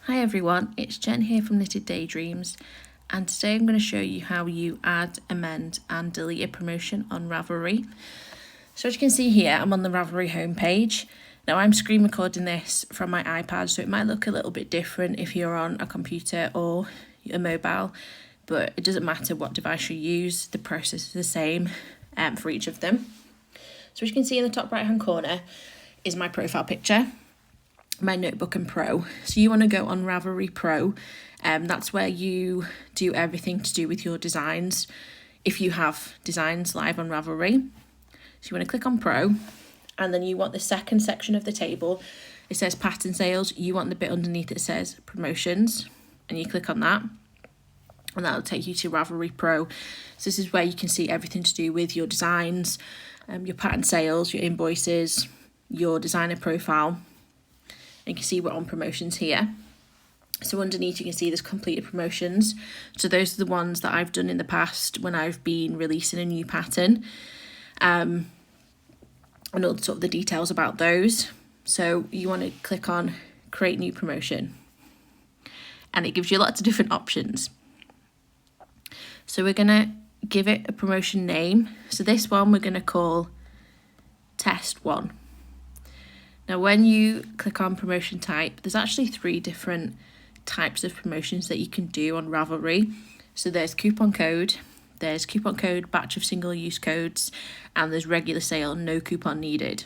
Hi everyone, it's Jen here from Knitted Daydreams, and today I'm going to show you how you add, amend and delete a promotion on Ravelry. So as you can see here, I'm on the Ravelry homepage. Now I'm screen recording this from my iPad, so it might look a little bit different if you're on a computer or a mobile, but it doesn't matter what device you use, the process is the same for each of them. So as you can see in the top right hand corner is my profile picture, my notebook and Pro. So you want to go on Ravelry Pro. That's where you do everything to do with your designs, if you have designs live on Ravelry. So you want to click on Pro, and then you want the second section of the table. It says pattern sales. You want the bit underneath that says promotions, and you click on that, and that'll take you to Ravelry Pro. So this is where you can see everything to do with your designs, your pattern sales, your invoices, your designer profile. And you can see we're on promotions here. So underneath you can see there's completed promotions. So those are the ones that I've done in the past when I've been releasing a new pattern, and all sort of the details about those. So you want to click on create new promotion, and it gives you lots of different options. So we're going to give it a promotion name. So this one we're going to call test 1. Now, when you click on promotion type, there's actually 3 different types of promotions that you can do on Ravelry. So there's coupon code, batch of single-use codes, and there's regular sale, no coupon needed.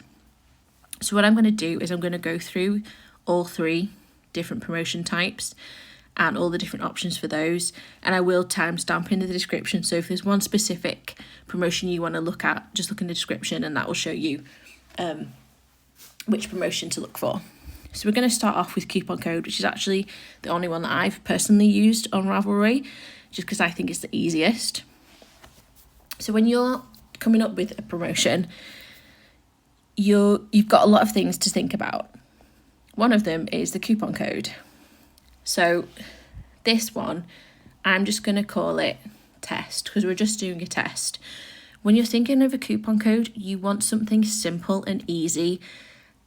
So what I'm going to do is I'm going to go through all 3 different promotion types and all the different options for those, and I will timestamp in the description. So if there's one specific promotion you want to look at, just look in the description and that will show you which promotion to look for. So we're going to start off with coupon code, which is actually the only one that I've personally used on Ravelry, just because I think it's the easiest. So when you're coming up with a promotion, you've got a lot of things to think about. One of them is the coupon code. So this one, I'm just going to call it test, because we're just doing a test. When you're thinking of a coupon code, you want something simple and easy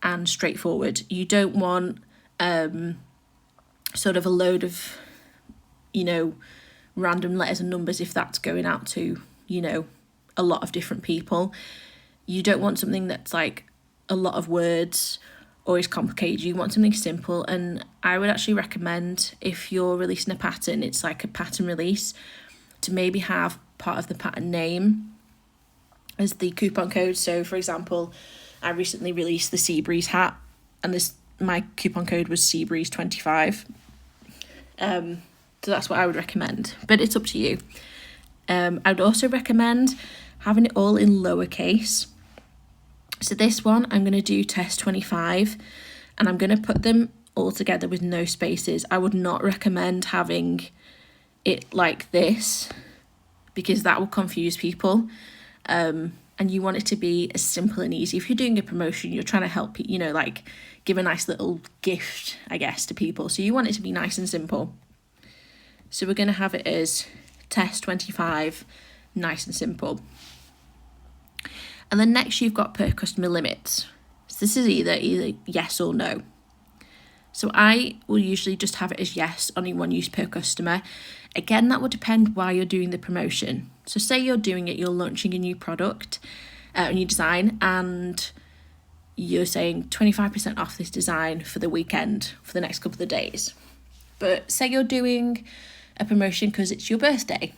and straightforward. You don't want sort of a load of, random letters and numbers if that's going out to, a lot of different people. You don't want something that's like a lot of words or is complicated. You want something simple, and I would actually recommend, if you're releasing a pattern, it's like a pattern release, to maybe have part of the pattern name as the coupon code. So for example, I recently released the Sea Breeze hat, and my coupon code was Sea Breeze 25. So that's what I would recommend, but it's up to you. I would also recommend having it all in lowercase. So this one, I'm going to do test 25, and I'm going to put them all together with no spaces. I would not recommend having it like this, because that will confuse people. And you want it to be as simple and easy. If you're doing a promotion, you're trying to help, give a nice little gift, I guess, to people. So you want it to be nice and simple. So we're going to have it as test 25, nice and simple. And then next you've got per customer limits. So this is either yes or no. So I will usually just have it as yes, only one use per customer. Again, that will depend why you're doing the promotion. So say you're launching a new product, a new design, and you're saying 25% off this design for the weekend, for the next couple of days. But say you're doing a promotion because it's your birthday,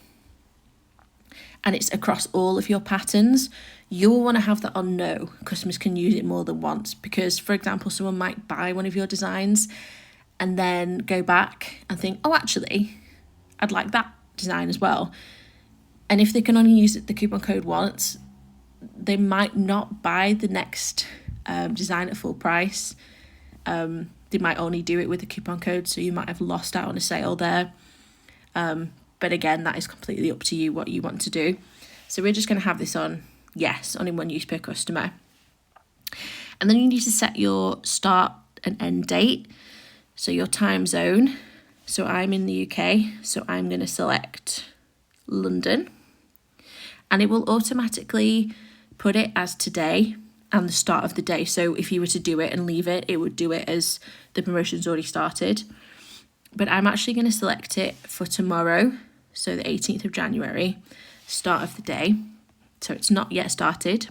and it's across all of your patterns, you'll want to have that on no. Customers can use it more than once, because, for example, someone might buy one of your designs and then go back and think, oh, actually, I'd like that design as well. And if they can only use the coupon code once, they might not buy the next design at full price. They might only do it with the coupon code, so you might have lost out on a sale there. But again, that is completely up to you what you want to do. So we're just going to have this on yes, only one use per customer. And then you need to set your start and end date. So your time zone. So I'm in the UK, so I'm going to select London. And it will automatically put it as today and the start of the day. So if you were to do it and leave it, it would do it as the promotion's already started. but I'm actually going to select it for tomorrow, so the 18th of January, start of the day, so it's not yet started.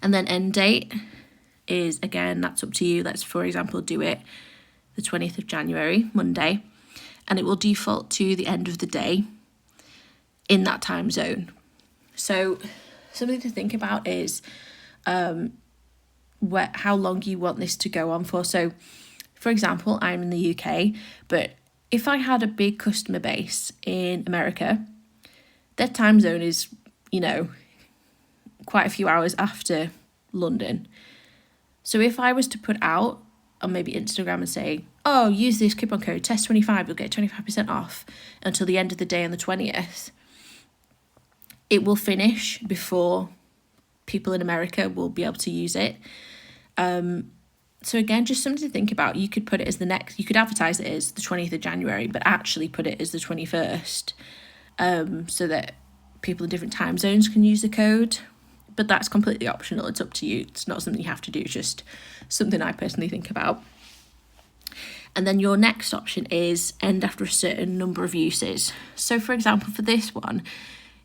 And then end date is, again, that's up to you. Let's, for example, do it the 20th of January, Monday, and it will default to the end of the day in that time zone. So something to think about is how long you want this to go on for. So, for example, I'm in the UK, but if I had a big customer base in America, their time zone is, quite a few hours after London. So if I was to put out on maybe Instagram and say, oh, use this coupon code TEST25, you'll get 25% off until the end of the day on the 20th, it will finish before people in America will be able to use it. So again, just something to think about. You could put it as you could advertise it as the 20th of January, but actually put it as the 21st, so that people in different time zones can use the code. But that's completely optional. It's up to you. It's not something you have to do, just something I personally think about. And then your next option is end after a certain number of uses. So for example, for this one,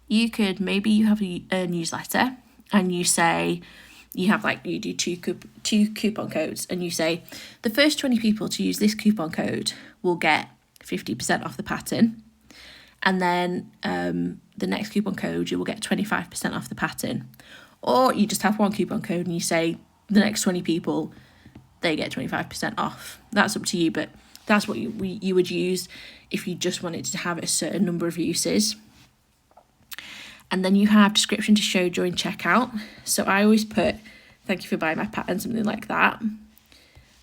you have a newsletter and you say, you do two coupon codes, and you say the first 20 people to use this coupon code will get 50% off the pattern. And then the next coupon code, you will get 25% off the pattern. Or you just have one coupon code and you say the next 20 people, they get 25% off. That's up to you, but that's what you would use if you just wanted to have a certain number of uses. And then you have description to show during checkout. So I always put, thank you for buying my pattern, something like that.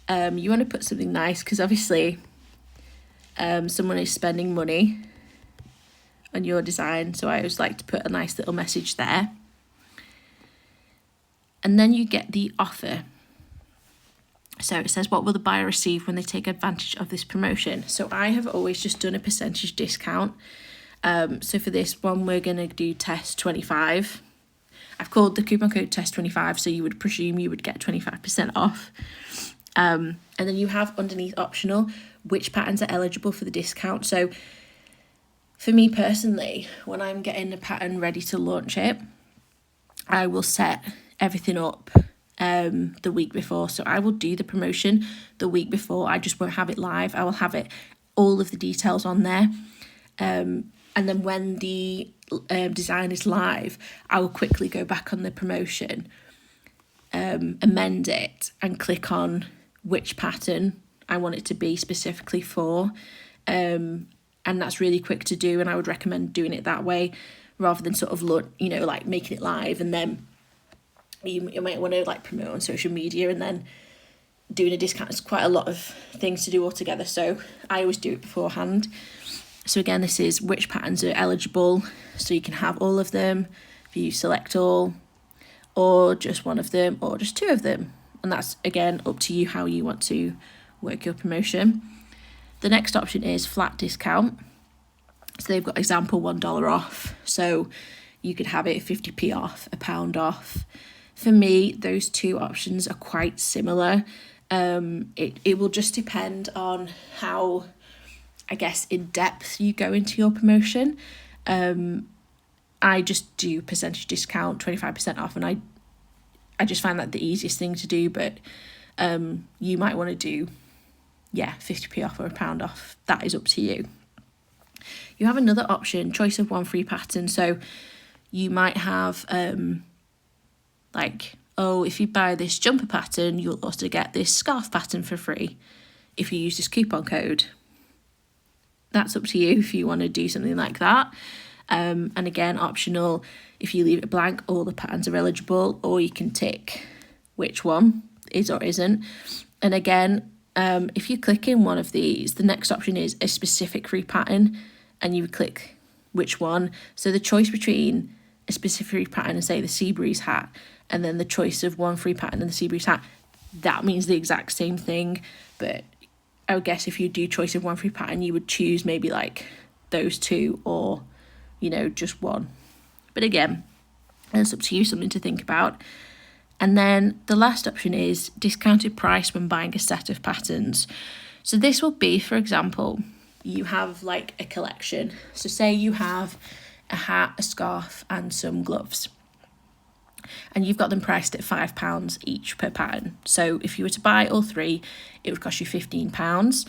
You want to put something nice because obviously someone is spending money on your design. So I always like to put a nice little message there. And then you get the offer. So it says, what will the buyer receive when they take advantage of this promotion? So I have always just done a percentage discount. So for this one, we're going to do TEST25. I've called the coupon code TEST25, so you would presume you would get 25% off. And then you have underneath optional, which patterns are eligible for the discount. So for me personally, when I'm getting a pattern ready to launch it, I will set everything up the week before. So I will do the promotion the week before. I just won't have it live. I will have all of the details on there. And then when the design is live, I will quickly go back on the promotion, amend it, and click on which pattern I want it to be specifically for. And that's really quick to do, and I would recommend doing it that way rather than sort of like making it live and then you might want to promote on social media and then doing a discount. It's quite a lot of things to do altogether, so I always do it beforehand. So again, this is which patterns are eligible, so you can have all of them if you select all, or just one of them, or just two of them. And that's, again, up to you how you want to work your promotion. The next option is flat discount. So they've got example $1 off. So you could have it 50p off, £1 off. For me, those two options are quite similar. It will just depend on how, I guess, in depth you go into your promotion. I just do percentage discount, 25% off, and I just find that the easiest thing to do, but you might want to do 50p off or £1 off. That is up to you. You have another option, choice of one free pattern. So you might have if you buy this jumper pattern, you'll also get this scarf pattern for free if you use this coupon code. That's up to you if you want to do something like that. And again, optional, if you leave it blank, all the patterns are eligible, or you can tick which one is or isn't. And again, if you click in one of these, the next option is a specific free pattern, and you click which one. So the choice between a specific free pattern and say the sea breeze hat, and then the choice of one free pattern and the sea breeze hat, that means the exact same thing. But I would guess if you do choice of one free pattern, you would choose maybe those two, or just one. But again, it's up to you, something to think about. And then the last option is discounted price when buying a set of patterns. So this will be, for example, you have like a collection. So say you have a hat, a scarf and some gloves, and you've got them priced at £5 each per pattern. So if you were to buy all three, it would cost you £15.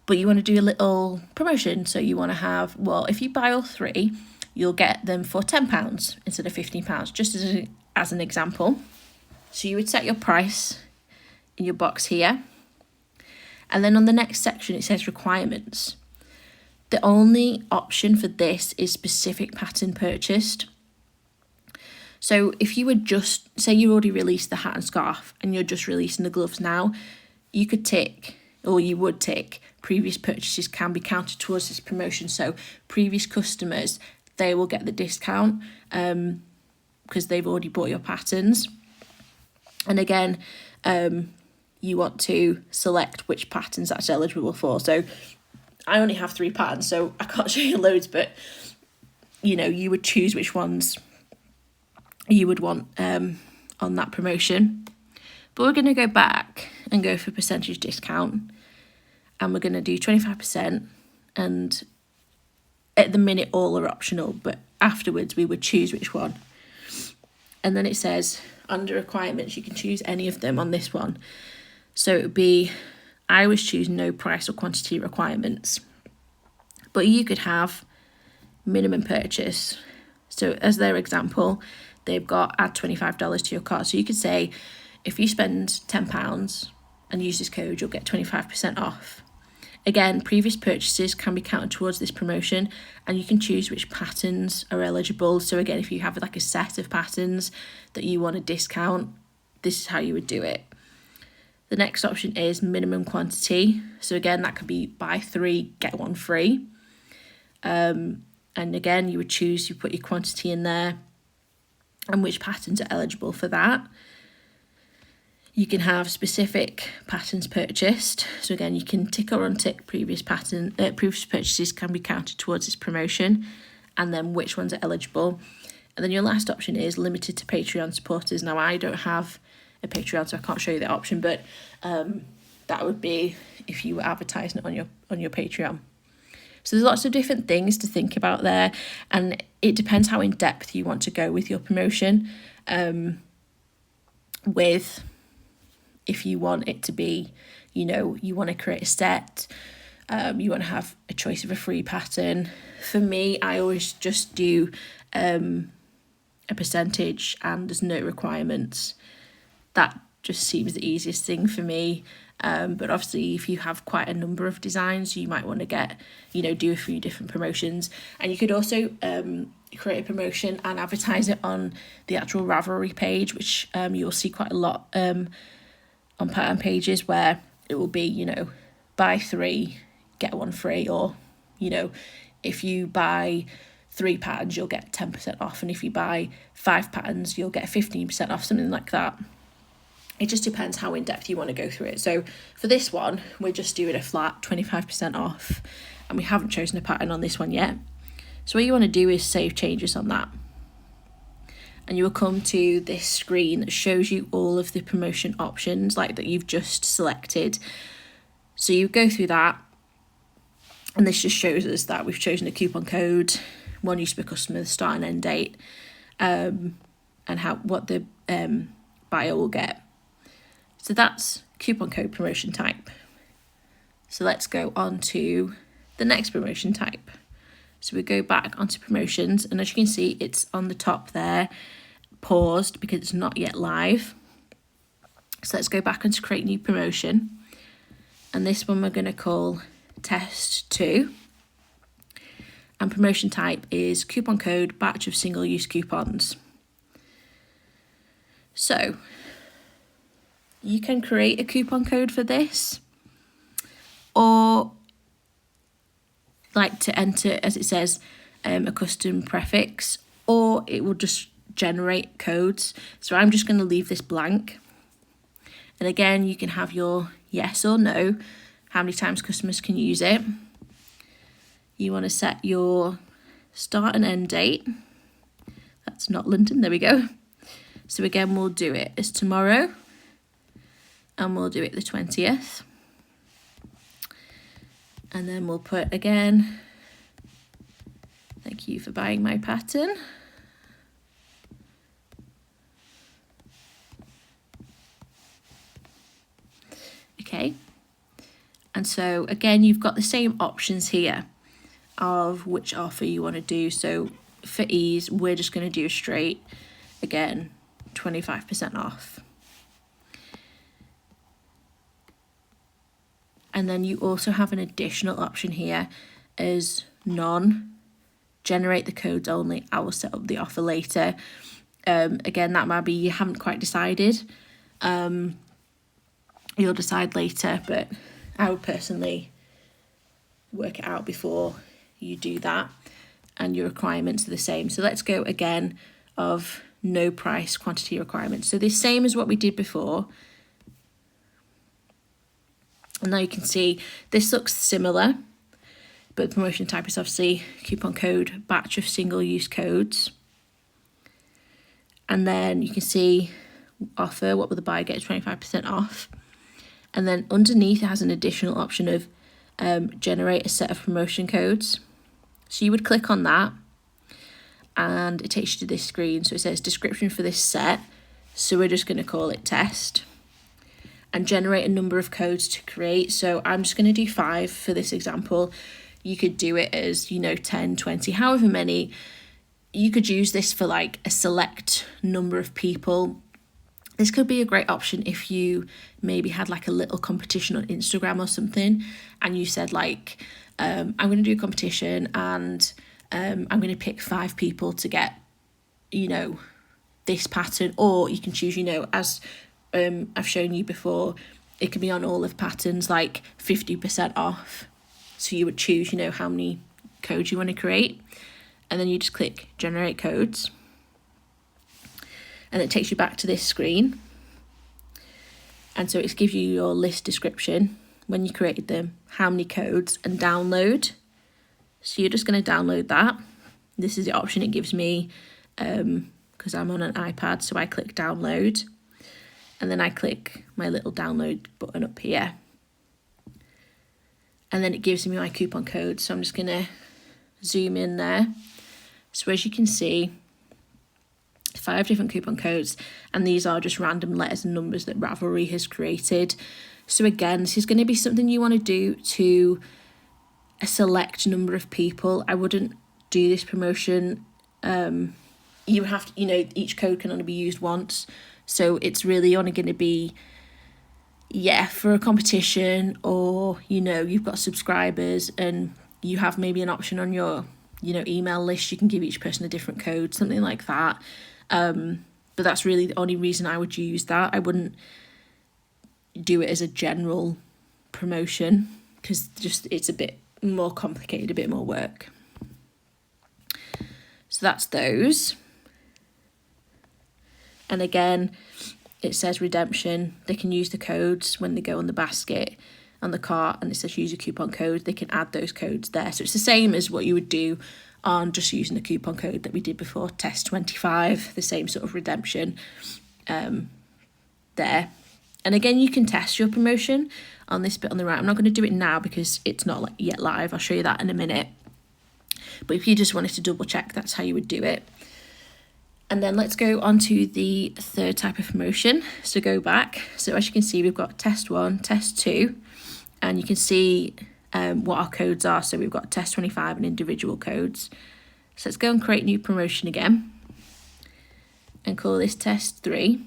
But you want to do a little promotion. So you want to have, well, if you buy all three, you'll get them for £10 instead of £15, just as an example. So you would set your price in your box here. And then on the next section, it says requirements. The only option for this is specific pattern purchased. So if you would just, say you already released the hat and scarf and you're just releasing the gloves now, you could tick, or you would tick, previous purchases can be counted towards this promotion. So previous customers, they will get the discount because they've already bought your patterns. And again, you want to select which patterns that's eligible for. So I only have 3 patterns, so I can't show you loads, but you know, you would choose which ones you would want on that promotion. But we're going to go back and go for percentage discount, and we're going to do 25%, and at the minute all are optional, but afterwards we would choose which one. And then it says under requirements you can choose any of them on this one. So it would be, I always choose no price or quantity requirements, but you could have minimum purchase. So as their example, they've got add $25 to your cart. So you could say, if you spend £10 and use this code, you'll get 25% off. Again, previous purchases can be counted towards this promotion, and you can choose which patterns are eligible. So again, if you have like a set of patterns that you want to discount, this is how you would do it. The next option is minimum quantity. So again, that could be buy 3, get 1 free. And again, you would choose, you put your quantity in there and which patterns are eligible for that. You can have specific patterns purchased. So again, you can tick or untick previous purchases can be counted towards this promotion, and then which ones are eligible. And then your last option is limited to Patreon supporters. Now, I don't have a Patreon, so I can't show you that option, but that would be if you were advertising it on your Patreon. So there's lots of different things to think about there, and it depends how in depth you want to go with your promotion. If you want it to be, you know, you want to create a set, you want to have a choice of a free pattern. For me, I always just do a percentage and there's no requirements. That just seems the easiest thing for me. But obviously, if you have quite a number of designs, you might want to do a few different promotions. And you could also create a promotion and advertise it on the actual Ravelry page, which you'll see quite a lot on pattern pages, where it will be, you know, buy 3, get 1 free, or, you know, if you buy 3 patterns, you'll get 10% off. And if you buy 5 patterns, you'll get 15% off, something like that. It just depends how in depth you want to go through it. So for this one, we're just doing a flat 25% off, and we haven't chosen a pattern on this one yet. So what you want to do is save changes on that. And you will come to this screen that shows you all of the promotion options like that you've just selected. So you go through that, and this just shows us that we've chosen a coupon code, 1 use per customer, the start and end date, and what the buyer will get. So that's coupon code promotion type. So let's go on to the next promotion type. So we go back onto promotions, and as you can see, it's on the top there, paused because it's not yet live. So let's go back onto create new promotion. And this one we're going to call test 2. And promotion type is coupon code batch of single use coupons. So you can create a coupon code for this, or like to enter, as it says, a custom prefix, or it will just generate codes. So I'm just going to leave this blank. And again, you can have your yes or no, how many times customers can use it. You want to set your start and end date. That's not London, there we go. So again, we'll do it as tomorrow, and we'll do it the 20th. And then we'll put again, thank you for buying my pattern. Okay. And so again, you've got the same options here of which offer you want to do. So for ease, we're just going to do a straight, again, 25% off. And then you also have an additional option here as none. Generate the codes only. I will set up the offer later. Again, that might be you haven't quite decided. You'll decide later, but I would personally work it out before you do that, and your requirements are the same. So let's go again of no price quantity requirements. So the same as what we did before. And now you can see this looks similar, but the promotion type is obviously coupon code, batch of single-use codes. And then you can see offer, what will the buyer get, 25% off. And then underneath it has an additional option of generate a set of promotion codes. So you would click on that and it takes you to this screen. So it says description for this set. So we're just going to call it test. And generate a number of codes to create. So I'm just going to do 5 for this example. You could do it as, 10, 20, however many. You could use this for like a select number of people. This could be a great option if you maybe had like a little competition on Instagram or something, and you said like, I'm going to do a competition and I'm going to pick 5 people to get, this pattern. Or you can choose, as I've shown you before, it can be on all of patterns, like 50% off. So you would choose, how many codes you want to create. And then you just click generate codes. And it takes you back to this screen. And so it gives you your list description, when you created them, how many codes, and download. So you're just going to download that. This is the option it gives me because I'm on an iPad. So I click download. And then I click my little download button up here. And then it gives me my coupon code. So I'm just going to zoom in there. So as you can see, 5 different coupon codes, and these are just random letters and numbers that Ravelry has created. So again, this is going to be something you want to do to a select number of people. I wouldn't do this promotion. You have to, each code can only be used once. So it's really only going to be, for a competition, or, you've got subscribers and you have maybe an option on your, email list. You can give each person a different code, something like that. But that's really the only reason I would use that. I wouldn't do it as a general promotion because it's a bit more complicated, a bit more work. So that's those. And again, it says redemption. They can use the codes when they go on the basket, on the cart, and it says use a coupon code. They can add those codes there. So it's the same as what you would do on just using the coupon code that we did before, test 25, the same sort of redemption there. And again, you can test your promotion on this bit on the right. I'm not going to do it now because it's not yet live. I'll show you that in a minute. But if you just wanted to double check, that's how you would do it. And then let's go on to the third type of promotion. So go back. So as you can see, we've got test 1, test 2, and you can see what our codes are. So we've got test 25 and individual codes. So let's go and create new promotion again and call this test 3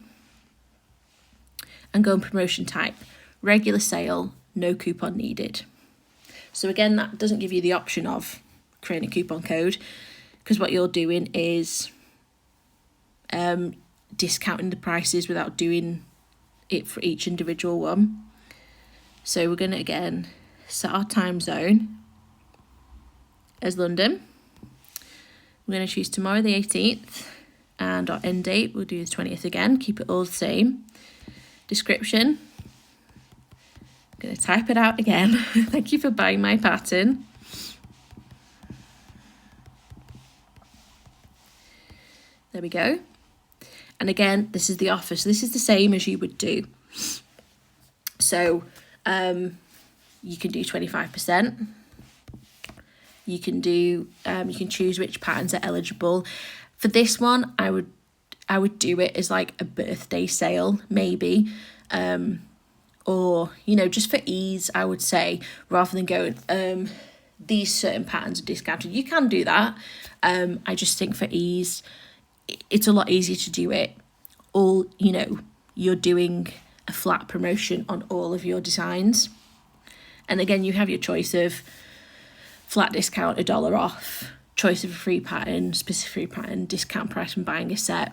and go on promotion type, regular sale, no coupon needed. So again, that doesn't give you the option of creating a coupon code because what you're doing is discounting the prices without doing it for each individual one. So we're going to again set our time zone as London. We're going to choose tomorrow the 18th and our end date we'll do the 20th again, keep it all the same. Description, I'm going to type it out again. Thank you for buying my pattern. There we go. And again, this is the offer. So this is the same as you would do. So you can do 25%. You can do, you can choose which patterns are eligible. For this one, I would do it as like a birthday sale, maybe. Or, you know, just for ease, I would say, rather than going, these certain patterns are discounted. You can do that. I just think for ease, it's a lot easier to do it all, you know, you're doing a flat promotion on all of your designs. And again, you have your choice of flat discount, $1 off, choice of a free pattern, specific free pattern, discount price when buying a set.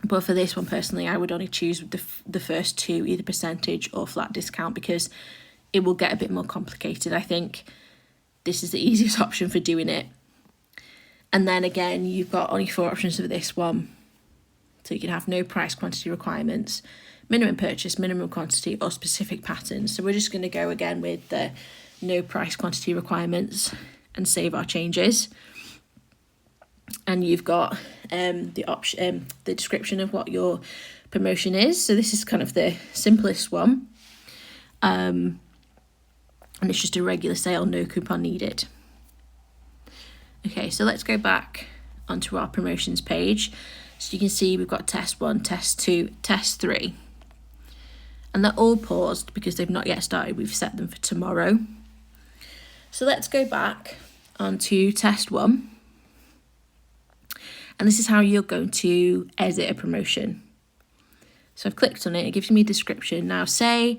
But for this one, personally, I would only choose the first two, either percentage or flat discount, because it will get a bit more complicated. I think this is the easiest option for doing it. And then again, you've got only 4 options for this one. So you can have no price quantity requirements, minimum purchase, minimum quantity, or specific patterns. So we're just going to go again with the no price quantity requirements and save our changes. And you've got the description of what your promotion is. So this is kind of the simplest one. And it's just a regular sale, no coupon needed. Okay, so let's go back onto our promotions page. So you can see we've got test 1, test 2, test 3. And they're all paused because they've not yet started. We've set them for tomorrow. So let's go back onto test 1. And this is how you're going to edit a promotion. So I've clicked on it, it gives me a description. Now say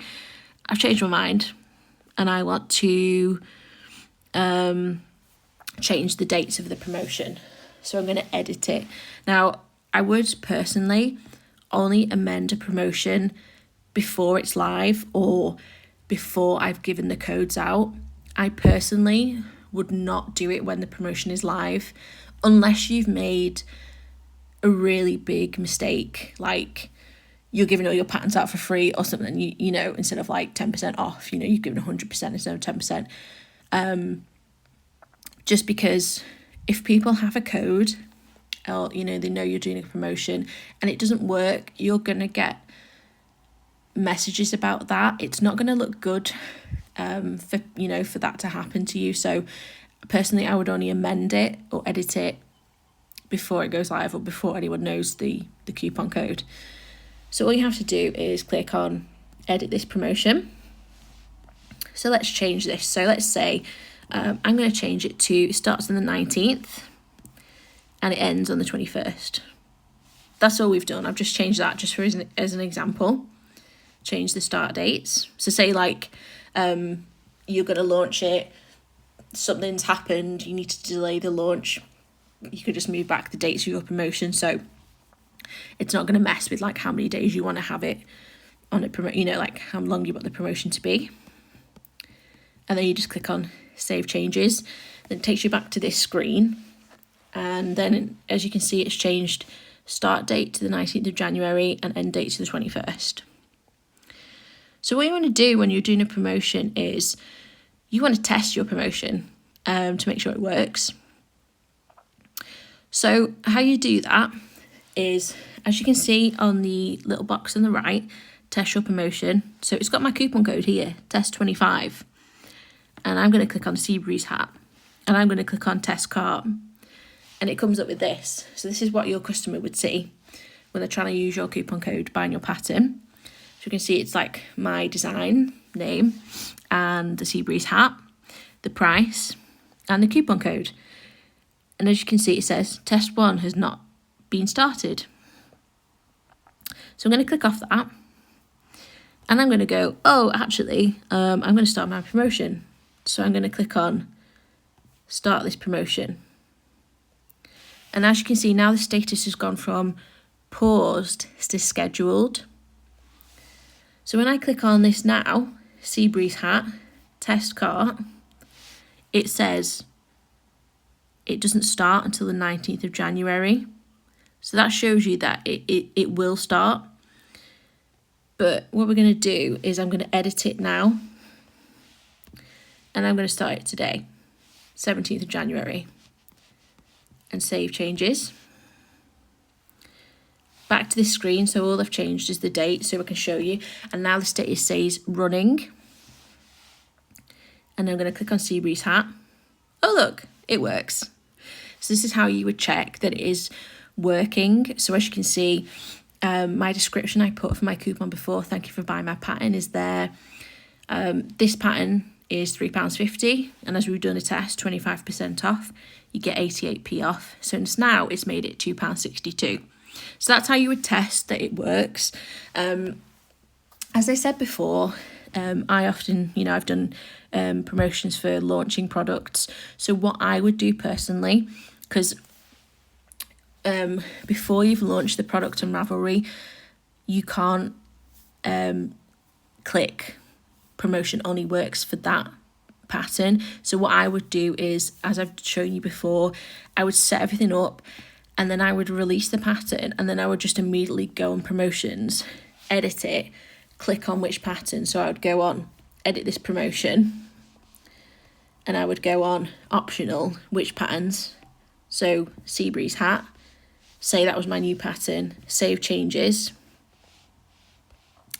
I've changed my mind and I want to change the dates of the promotion. So I'm going to edit it. Now I would personally only amend a promotion before it's live or before I've given the codes out. I personally would not do it when the promotion is live, unless you've made a really big mistake, like you're giving all your patterns out for free or something, you know, instead of like 10% off, you know, you've given 100% instead of 10%. Just because if people have a code, or, you know, they know you're doing a promotion and it doesn't work, you're going to get messages about that. It's not going to look good for that to happen to you. So personally, I would only amend it or edit it before it goes live or before anyone knows the coupon code. So all you have to do is click on edit this promotion. So let's change this. So let's say I'm going to change it to, it starts on the 19th and it ends on the 21st. That's all we've done. I've just changed that just for as an example. Change the start dates. So say like you're going to launch it, something's happened, you need to delay the launch, you could just move back the dates of your promotion, so it's not going to mess with like how many days you want to have it on a like how long you want the promotion to be. And then you just click on save changes, then it takes you back to this screen, and then as you can see, it's changed start date to the 19th of January and end date to the 21st. So what you want to do when you're doing a promotion is you want to test your promotion to make sure it works. So how you do that is, as you can see on the little box on the right, test your promotion. So it's got my coupon code here, test 25. And I'm going to click on Seabreeze hat. And I'm going to click on test cart. And it comes up with this. So this is what your customer would see when they're trying to use your coupon code, buying your pattern. So you can see it's like my design name and the Seabreeze hat, the price and the coupon code. And as you can see, it says test 1 has not been started. So I'm going to click off that and I'm going to go, oh, actually, I'm going to start my promotion. So I'm going to click on start this promotion. And as you can see, now the status has gone from paused to scheduled. So when I click on this now, Seabreeze hat, test cart, it says it doesn't start until the 19th of January. So that shows you that it will start. But what we're going to do is I'm going to edit it now. And I'm going to start it today, 17th of January. And save changes. Back to this screen, so all I've changed is the date, so I can show you. And now the status says running. and I'm going to click on Seabreeze hat. Oh look, it works. So this is how you would check that it is working. So as you can see, my description I put for my coupon before, thank you for buying my pattern, is there. This pattern is £3.50, and as we've done a test, 25% off, you get 88p off. So now it's made it £2.62. So that's how you would test that it works. As I said before, I often, I've done promotions for launching products. So what I would do personally, because before you've launched the product on Ravelry, you can't click promotion only works for that pattern. So what I would do is, as I've shown you before, I would set everything up, and then I would release the pattern, and then I would just immediately go on promotions, edit it, click on which pattern. So I would go on edit this promotion, and I would go on optional, which patterns. So Seabreeze hat, say that was my new pattern, save changes,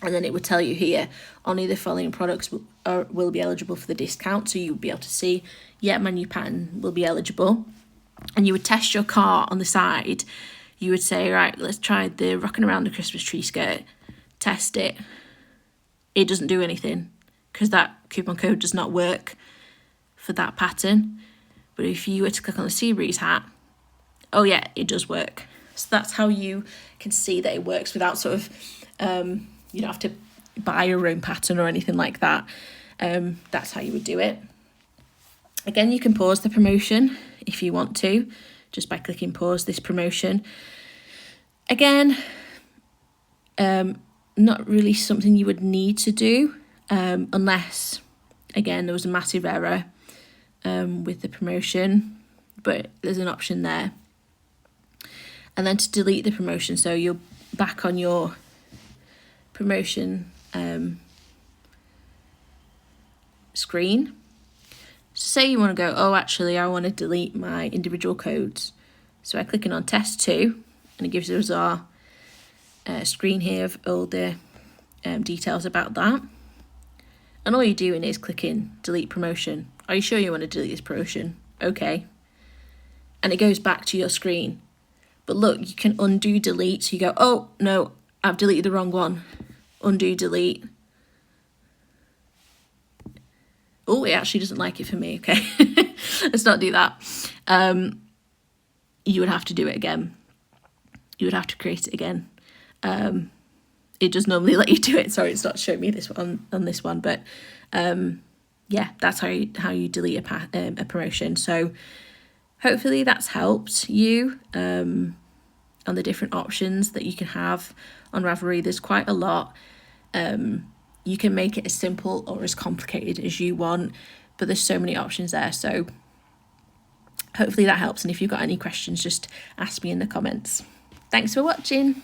and then it would tell you here, only the following products will be eligible for the discount. So you would be able to see, yeah, my new pattern will be eligible. And you would test your cart on the side. You would say, right, let's try the Rocking Around the Christmas Tree skirt. Test it. It doesn't do anything because that coupon code does not work for that pattern. But if you were to click on the Seabreeze hat, oh yeah, it does work. So that's how you can see that it works without sort of, you don't have to buy your own pattern or anything like that. That's how you would do it. Again, you can pause the promotion if you want to, just by clicking pause this promotion. Again, not really something you would need to do unless, again, there was a massive error with the promotion, but there's an option there. And then to delete the promotion, so you're back on your promotion screen. So say you want to go, oh, actually, I want to delete my individual codes. So I click in on test 2, and it gives us our screen here of all the details about that. And all you're doing is clicking delete promotion. Are you sure you want to delete this promotion? Okay. And it goes back to your screen. But look, you can undo delete. So you go, oh, no, I've deleted the wrong one. Undo delete. Oh, it actually doesn't like it for me. Okay, let's not do that. You would have to do it again. You would have to create it again. It does normally let you do it. Sorry, it's not showing me this one on this one, but yeah, that's how you delete a promotion. So hopefully that's helped you on the different options that you can have on Ravelry. There's quite a lot. You can make it as simple or as complicated as you want, but there's so many options there. So hopefully that helps. And if you've got any questions, just ask me in the comments. Thanks for watching.